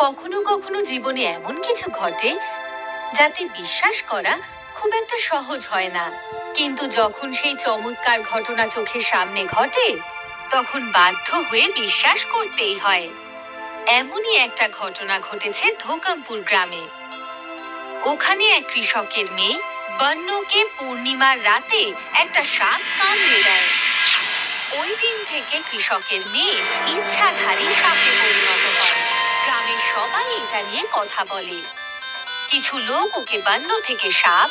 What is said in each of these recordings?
কখনো কখনো জীবনে এমন কিছু ঘটে যাতে বিশ্বাস করা খুব একটা সহজ হয় না, কিন্তু যখন সেই চমৎকার ঘটনা চোখের সামনে ঘটে তখন বাধ্য হয়ে বিশ্বাস করতেই হয়। এমনই একটা ঘটনা ঘটেছে ধোকামপুর গ্রামে। ওখানে এক কৃষকের মেয়ে বন্যকে পূর্ণিমার রাতে একটা সাপ কামড়ে দেয়। ওই দিন থেকে কৃষকের মেয়ে ইচ্ছাধারী সাপে পরিণত হয়। গ্রামের সবাই এটা নিয়ে কথা বলে। কিছু লোক ওকে বন্য থেকে সাপ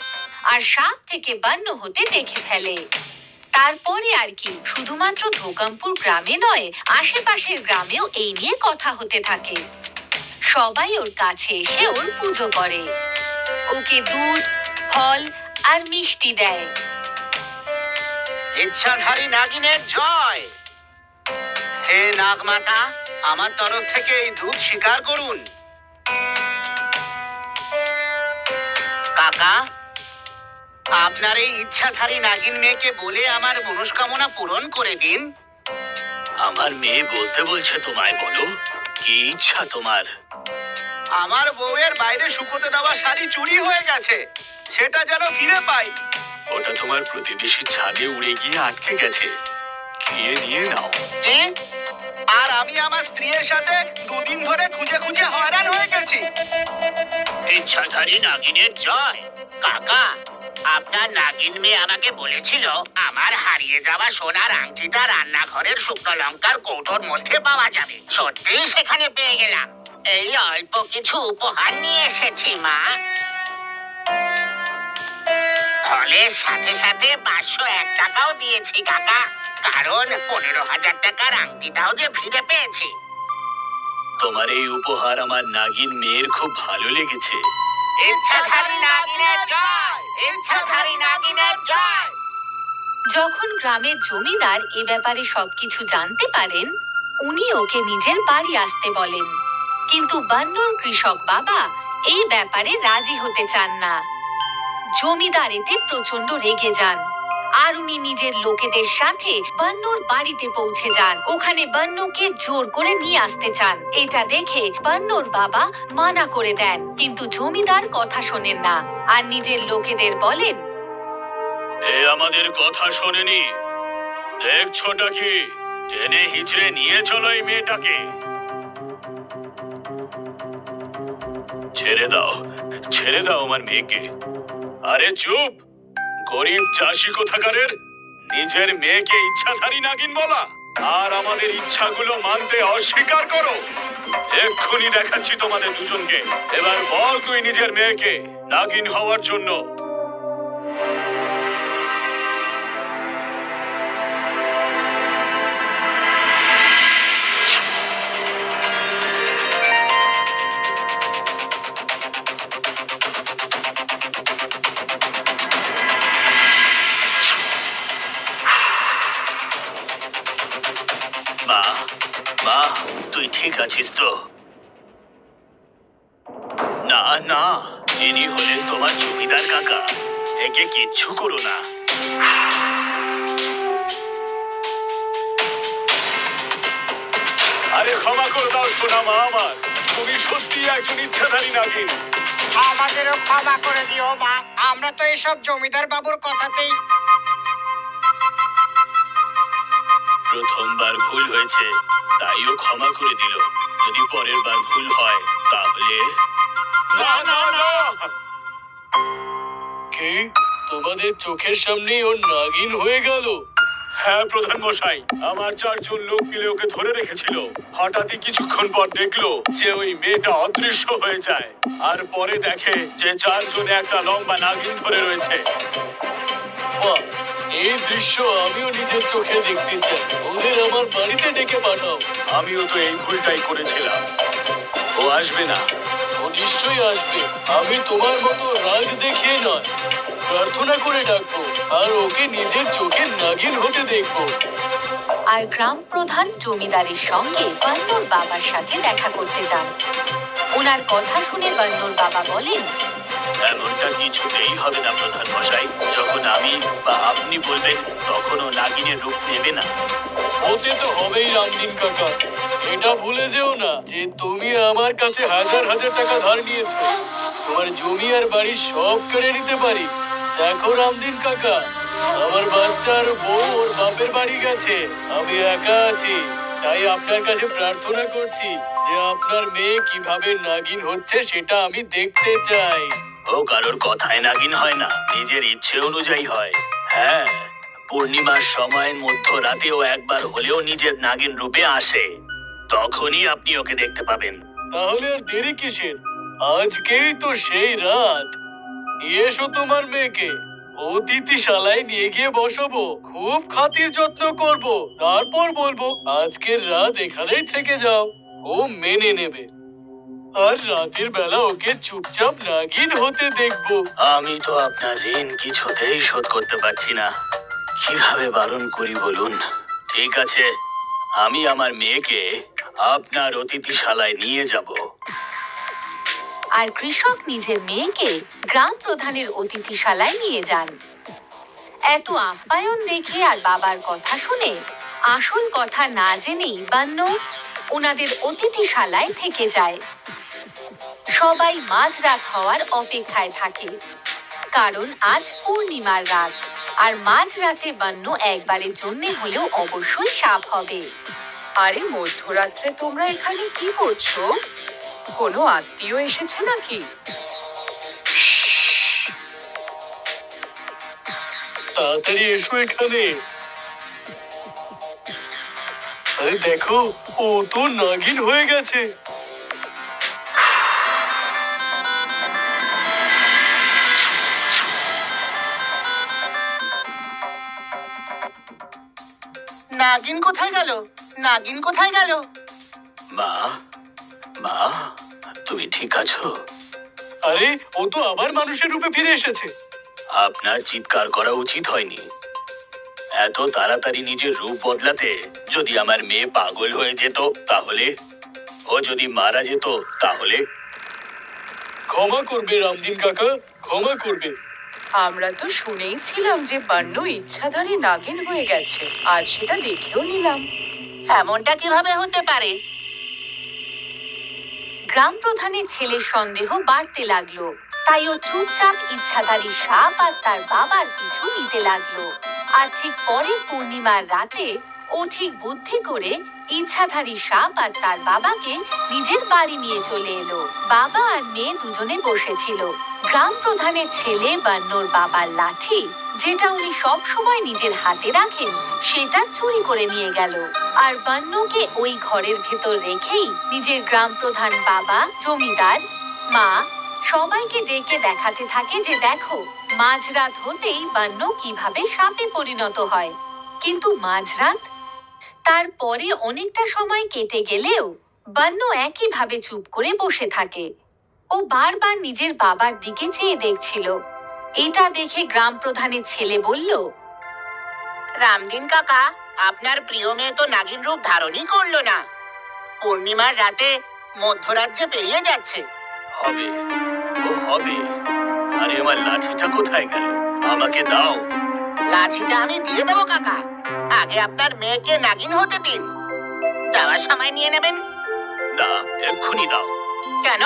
আর সাপ থেকে বন্য হতে দেখে ফেলে। তারপরে আর কি, শুধুমাত্র ধোকামপুর গ্রামে নয়, আশেপাশের গ্রামেও এই নিয়ে কথা হতে থাকে। সবাই ওর কাছে এসে ওর পুজো করে, ওকে দুধ, ফল আর মিষ্টি দেয়। ইচ্ছাধারী নাগিনের জয়। হে নাগমাতা, আমার তরফ থেকে এই দুধ স্বীকার করুন। কাকা, আপনার এই ইচ্ছাধারী নাগিন মেয়েকে বলে আমার মনস্কামনা পূরণ করে দিন। আমার মেয়ে বলতে বলছে তোমায়, বলো কি ইচ্ছা তোমার? আমার বউয়ের বাইরে শুকোতে দেওয়া শাড়ি চুরি হয়ে গেছে, সেটা যেন ফিরে পাই। ওটা তোমার প্রতিবেশী ছাদে উড়ে গিয়ে আটকে গেছে, খেয়ে নিয়ে নাও। আর আমি আমার স্ত্রীর সাথে দুদিন ধরে খুঁজে খুঁজে হয়রান হয়ে গেছি। ইচ্ছাধারী নাগিনের জয়। কাকা, আপনার নাগিন মেয়ে আমাকে বলেছিল আমার হারিয়ে যাওয়া সোনার আংটিটা রান্নাঘরের শুকনো লঙ্কার কৌটোর মধ্যে পাওয়া যাবে। সত্যিই সেখানে পেয়ে গেলাম। এই অল্প কিছু উপহার নিয়ে এসেছি মা। ফলের সাথে সাথে 501 টাকাও দিয়েছি কাকা, কারণ 15,000 টাকার আংটিটাও যে ফিরে পেয়েছি। তোমার এই উপহার আমার নাগিন মেয়ের খুব ভালো লেগেছে। ইচ্ছাধারী নাগিনের জয়! ইচ্ছাধারী নাগিনের জয়! যখন গ্রামের জমিদার এ ব্যাপারে সবকিছু জানতে পারেন, উনি ওকে নিজের বাড়ি আসতে বলেন। কিন্তু বান্নর কৃষক বাবা এই ব্যাপারে রাজি হতে চান না। জমিদার এতে প্রচন্ড রেগে যান আর উনি নিজের লোকেদের সাথে বান্নর বাড়িতে পৌঁছে যান। ওখানে বান্নকে জোর করে নিয়ে আসতে চান। এটা দেখে বান্নর বাবা মানা করে দেন, কিন্তু জমিদার কথা শোনেন না আর নিজের লোকেদের বলেন, এ আমাদের কথা শোনেনি, দেখছোটা কি? টেনে হিচড়ে নিয়ে চলো এই মেয়েটাকে। ছেড়ে দাও, ছেড়ে দাও আমার মেয়েকে। আরে চুপ, গরিব চাষি কোথাকারের, নিজের মেয়েকে ইচ্ছাধারী নাগিন বলা আর আমাদের ইচ্ছাগুলো মানতে অস্বীকার করো। এক্ষুনি দেখাচ্ছি তোমাদের দুজনকে। এবার বল তুই নিজের মেয়েকে নাগিন হওয়ার জন্য। মা, তুই ঠিক আছিস তো? না না, ইনি হলেন তোমার জমিদার কাকা, একে কিচ্ছু করো না। আরে ক্ষমা করে দাও সোনা মা আমার, তুমি সত্যি একজন ইচ্ছাধারী নাগিন। আমাদেরও ক্ষমা করে দিও মা, আমরা তো এসব জমিদার বাবুর কথাতেই। প্রথমবার ভুল হয়েছে, তাইও ক্ষমা করে দিল। যদি পরের বার ভুল হয় তাহলে। না না না, কি তোমাদের চোখের সামনেই ওর নাগিন হয়ে গেল? হ্যাঁ প্রধান মশাই, আমার 4 জন লোক মিলে ওকে ধরে রেখেছিল। হঠাৎই কিছুক্ষণ পর দেখলো যে ওই মেয়েটা অদৃশ্য হয়ে যায়, আর পরে দেখে যে 4 জনে একটা লম্বা নাগিন ধরে রয়েছে। বাহ, এই দৃশ্য আমিও নিজের চোখে দেখতে চাই। ওদের আমার বাড়িতে ডেকে পাঠাও। আমিও তো এই ভুলটাই করেছিলাম। ও আসবে না? ও নিশ্চয়ই আসবে। আমি তোমার মতো রাগ দেখিয়ে নয়, প্রার্থনা করে ডাকবো আর ওকে নিজের চোখে নাগিন হতে দেখবো। আর গ্রাম প্রধান জমিদারের সঙ্গে বান্নর বাবার সাথে দেখা করতে যান। ওনার কথা শুনে বান্নর বাবা বলেন, এমনটা কিছুতেই হবে না প্রধান মশাই। যখন আমি বা আপনি বলবেন তখন ও নাগিনের রূপ নেবে না। হতে তো হবেই রামদিন কাকা, এটা ভুলে যেও না যে তুমি আমার কাছে হাজার হাজার টাকা ধার নিয়েছো। তোমার জমি আর বাড়ি সব কেড়ে নিতে পারি। দেখো রামদিন কাকা, আমার বাচ্চার বউ ওর বাপের বাড়ি গেছে, আমি একা আছি। তাই আপনার কাছে প্রার্থনা করছি যে আপনার মেয়ে কিভাবে নাগিন হচ্ছে সেটা আমি দেখতে চাই। ও কারোর কথায় নাগিন হয় না, নিজের ইচ্ছে অনুযায়ী হয়। হ্যাঁ, পূর্ণিমার সময় মধ্যরাতেও একবার হলেও নিজের নাগিন রূপে আসে, তখনই আপনি ওকে দেখতে পাবেন। তাহলে আর দেরি কিসের? আজকেই তো সেই রাত। নিয়ে এসো তোমার মেয়েকে, অতিথিশালায় নিয়ে গিয়ে বসাবো, খুব খাতির যত্ন করব, তারপর বলবো আজকের রাত এখানেই থেকে যাও। ও মেনে নেবে, আর রাতের বেলা ওকে চুপচাপ নাগিন হতে দেখবো। আমি তো আপনার ঋণ কিছুতেই শোধ করতে পারছি না, কিভাবে বারণ করি বলুন? ঠিক আছে, আমি আমার মেয়েকে আপনার অতিথিশালায় নিয়ে যাব। আর কৃষক নিজের মেয়েকে গ্রাম প্রধানের অতিথিশালায় নিয়ে যান। এত আপ্যায়ন দেখে আর বাবার কথা শুনে আসল কথা না জেনেই বান্নু ওনাদের অতিথিশালায় থেকে যায়। সবাই মাঝরাত হওয়ার অপেক্ষায় থাকে, কারণ আজ পূর্ণিমার রাত, আর মাঝরাতে বান্নু একবারের জন্য হলেও অবশ্যই সাপ হবে। আরে মধ্যরাত্রে তোমরা এখানে কি করছো? কোনো আত্মীয় এসেছে নাকি? তাড়াতাড়ি এসো এখানে। আরে দেখো, ও তো নাগিন হয়ে গেছে। নাগিন কোথায় গেল? নাগিন কোথায় গেল? মা, মা, তুমি ঠিক আছো? আরে ও তো আবার মানুষের রূপে ফিরে এসেছে। আপনার চিৎকার করা উচিত হয়নি। এত তাড়াতাড়ি নিজের রূপ বদলাতে, যদি আমার মেয়ে পাগল হয়ে যেত তাহলে, ও যদি মারা যেত তাহলে। ক্ষমা করবে রামদিন কাকা, ক্ষমা করবে। আমরা তো শুনেই ছিলাম যে বান্নু ইচ্ছাধারী নাগিন হয়ে গেছে, আর সেটা দেখেও নিলাম। এমনটা কিভাবে হতে পারে? গ্রাম প্রধানের ছেলের সন্দেহ বাড়তে লাগলো, তাই ও চুপচাপ ইচ্ছাধারী সাপ আর তার বাবার পিছু নিতে লাগলো। আর ঠিক পরের পূর্ণিমার রাতে ও ঠিক বুদ্ধি করে ইচ্ছাধারী সাপ আর তার বাবাকে নিজের বাড়ি নিয়ে চলে এলো। বাবা আর মেয়ে দুজনে বসেছিল। গ্রাম প্রধানের ছেলে বান্নুর বাবার লাঠি, যেটা উনি সব সময় নিজের হাতে রাখেন, সেটা চুরি করে নিয়ে গেল। আর বান্নুকে ওই ঘরের ভেতর রেখেই নিজের গ্রাম প্রধান বাবা, জমিদার, মা সবাইকে ডেকে দেখাতে থাকে যে দেখো, মাঝরাত হতেই বান্নু কিভাবে সাপে পরিণত হয়। কিন্তু মাঝরাত, তারপরে অনেকটা সময় কেটে গেলেও বান্নু একইভাবে চুপ করে বসে থাকে। ও বারবার নিজের বাবার দিকে চেয়ে দেখছিল। এটা দেখে গ্রাম প্রধানের ছেলে বলল, রামদিন কাকা, আপনার প্রিয় মেয়ে তো নাগিন রূপ ধারণই করলো না। পূর্ণিমার রাতে মধ্যরাজ্যে পেরিয়ে যাচ্ছে। হবে, ও হবে। আরে আমার লাঠিটা কোথায় গেল? আমাকে দাও। লাঠিটা আমি দিয়ে দেবো কাকা, আগে আপনার মেয়েকে নাগিন হতে দিন, যাওয়ার সময় নিয়ে নেবেন। না, এক্ষুনি দাও। কেন?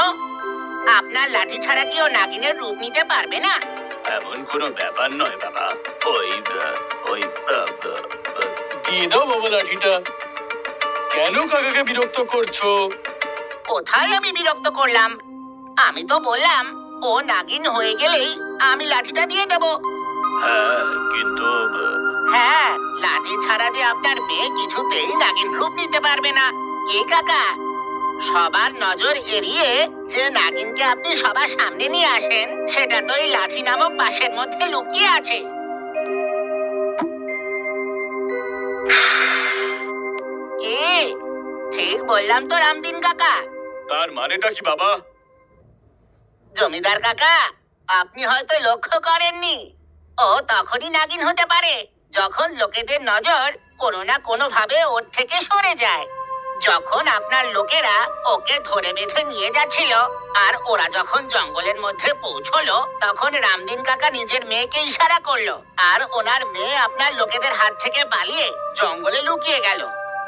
আপনার লাঠি ছাড়া কি ও নাগিনের রূপ নিতে পারবে না? এমন কোনো ব্যাপার নয় বাবা। দিয়ে দাও বাবা লাঠিটা। কেন কাকাকে বিরক্ত করছো? কোথায় আমি বিরক্ত করলাম? আমি তো বললাম ও নাগিন হয়ে গেলেই আমি লাঠিটা দিয়ে দেব। হ্যাঁ, কিন্তু হ্যাঁ, লাঠি ছাড়া যে আপনার মেয়ে কিছুতেই নাগিন রূপ নিতে পারবে না। কি কাকা, সবার নজর এড়িয়ে যে নাগিনকে আপনি সবার সামনে নিয়ে আসেন, সেটা তো এই লাঠি নামক বাঁশের মধ্যে লুকিয়ে আছে। কি ঠিক বললাম তো রামদিন কাকা? তার মানেটা কি বাবা? জমিদার কাকা, আপনি হয়তো লক্ষ্য করেননি, ও তখনই নাগিন হতে পারে যখন লোকেদের নজর কোনো না কোনো ভাবে ওর থেকে সরে যায়। যখন আপনার লোকেরা ওকে ধরে বেঁধে নিয়ে যাচ্ছিল আর ওরা যখন জঙ্গলের মধ্যে পৌঁছলো, তখন রামদিন কাকা নিজের মেয়েকে ইশারা করলো আর ওনার মেয়ে আপনার লোকেদের হাত থেকে পালিয়ে জঙ্গলে লুকিয়ে গেল।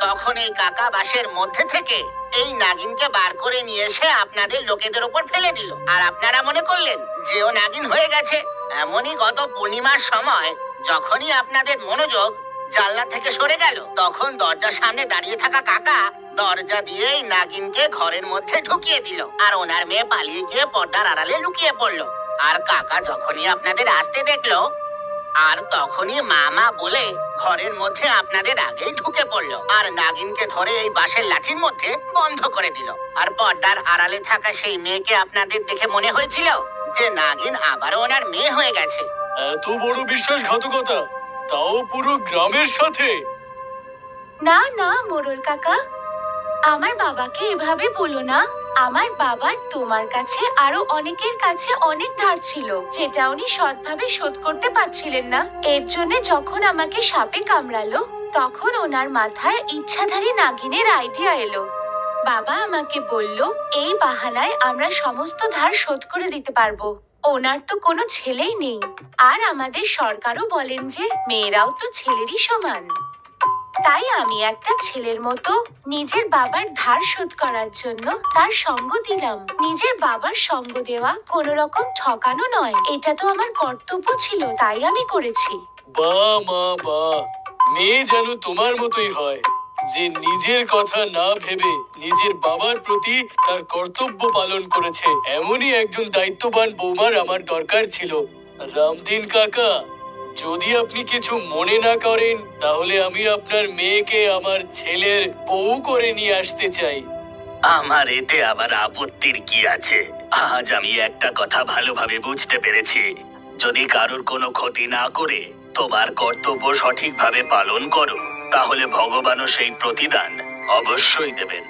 তখন এই কাকা বাসের মধ্যে থেকে এই নাগিনকে বার করে নিয়ে এসে আপনাদের লোকেদের উপর ফেলে দিল। আর আপনারা মনে করলেন যে ও নাগিন হয়ে গেছে। এমনই গত পূর্ণিমার সময় যখনই আপনাদের মনোযোগ জানলা থেকে সরে গেল, তখন দরজার সামনে দাঁড়িয়ে থাকা কাকা দরজা দিয়ে এই নাগিনকে ঘরের মধ্যে ঢুকিয়ে দিল। আর ওনার মেয়ে পালিয়ে গিয়ে পর্দার আড়ালে লুকিয়ে পড়লো। আর কাকা যখনই আপনাদের আসতে দেখলো, আর তখনই মামা বলে ঘরের মধ্যে আপনাদের আগেই ঢুকে পড়লো। আর নাগিনকে ধরে এই বাঁশের লাঠির মধ্যে বন্ধ করে দিল। আর পর্দার আড়ালে থাকা সেই মেয়েকে আপনাদের দেখে মনে হয়েছিল যে নাগিন আবারও ওনার মেয়ে হয়ে গেছে। এত বড় বিশ্বাসঘাতকতা, তাও পুরো গ্রামের সাথে। না না মোড়ল কাকা, আমার বাবাকে এভাবে বলো না। আমার বাবার তোমার কাছে আরো অনেকের কাছে অনেক ধার ছিল, যেটা উনি সৎভাবে শোধ করতে পারছিলেন না। এর জন্য যখন আমাকে সাপে কামড়ালো, তখন ওনার মাথায় ইচ্ছাধারী নাগিনের আইডিয়া এলো। বাবা আমাকে বলল এই বাহানায় আমরা সমস্ত ধার শোধ করে দিতে পারবো। ওনার তো কোনো ছেলেই নেই, আর আমাদের সরকারও বলেন যে মেয়েরাও তো ছেলেরই সমান। তাই আমি একটা ছেলের মতো নিজের বাবার ধার শোধ করার জন্য তার সঙ্গ দিলাম। নিজের বাবার সঙ্গ দেওয়া কোনো রকম ঠকানো নয়, এটা তো আমার কর্তব্য ছিল, তাই আমি করেছি। বাহ মা বাহ, মেয়ে যেন তোমার মতোই হয়, যে নিজের কথা না ভেবে নিজের বাবার প্রতি তার কর্তব্য পালন করেছে। এমনই একজন দায়িত্ববান বৌমার আমার দরকার ছিল। রামদিন কাকা, যদি আপনি কিছু মনে না করেন, তাহলে আমি আপনার মেয়েকে আমার ছেলের বউ করে নিয়ে আসতে চাই। আমার এতে আবার আপত্তির কি আছে? আজ আমি একটা কথা ভালোভাবে বুঝতে পেরেছি, যদি কারোর কোনো ক্ষতি না করে তোমার কর্তব্য সঠিকভাবে পালন করো, তাহলে ভগবানও সেই প্রতিদান অবশ্যই দেবেন।